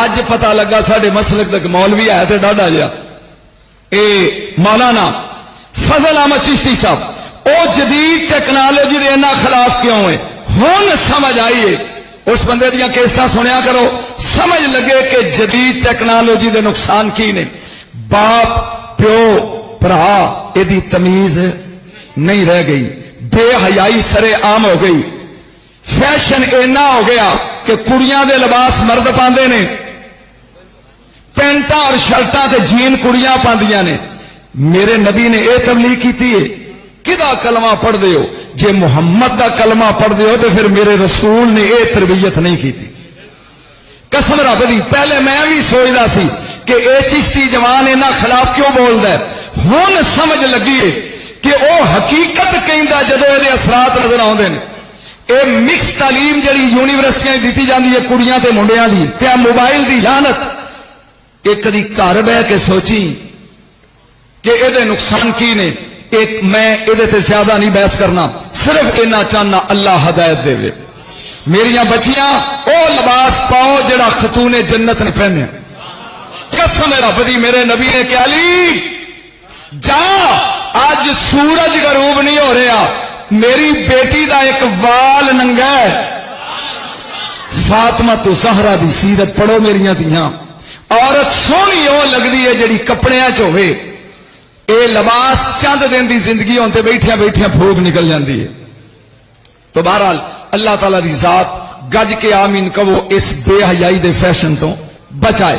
اج پتہ لگا ساڈے مسلک تک مولوی ہے تے ڈاڈا جا اے مولانا فضل احمد چشتی صاحب او جدید ٹیکنالوجی دے انہاں خلاف کیوں ہے؟ ہن سمجھ آئیے اس بندے دیاں کیسٹاں سنیا کرو، سمجھ لگے کہ جدید ٹیکنالوجی دے نقصان کی نے۔ باپ پیو بھرا ایدی تمیز نہیں رہ گئی، بے حیائی سرے عام ہو گئی، فیشن اینا ہو گیا کہ کڑیاں دے لباس مرد پاندے نے، پینٹاں اور شرٹاں تے جین کڑیاں پاندیاں نے۔ میرے نبی نے اے تبلیغ کیتی ہے کدا کلمہ پڑھ دے ہو؟ جے محمد دا کلمہ پڑھ دے ہو تو پھر میرے رسول نے اے تربیت نہیں کیتی۔ قسم رب دی پہلے میں بھی سوچدا سی کہ اے چشتی جوان انہاں خلاف کیوں بولدا ہے، ہن سمجھ لگی ہے کہ او حقیقت کہندا جدوں اے دے اثرات نظر آوندے نے۔ اے مکس تعلیم جڑی یونیورسٹیاں دتی جاندی ہے کڑیاں تے منڈیاں دی، تے موبائل دی لعنت، اے کدی گھر بیٹھ کے سوچی کہ اے دے نقصان کی نے؟ ایک میں اے تے زیادہ نہیں بحث کرنا، صرف اینا چاہنا اللہ ہدایت دے وے۔ میریاں بچیاں او لباس پاؤ جڑا خاتون جنت نے پہنے۔ قسم رب دی میرے نبی نے کہا علی جا آج سورج غروب نہیں ہو رہا، میری بیٹی دا ایک وال ننگا ہے، فاطمہ تو زہرا دی سیرت پڑھو میریاں دیاں۔ عورت سونی او لگدی ہے جڑی کپڑیاں چ ہوے، اے لباس چند دن دی زندگی ہوندے بیٹھیاں بیٹھیاں پھوک نکل جاندی ہے۔ تو بہرحال اللہ تعالی دی ذات گج کے آمین کہو اس بے حیائی دے فیشن تو بچائے۔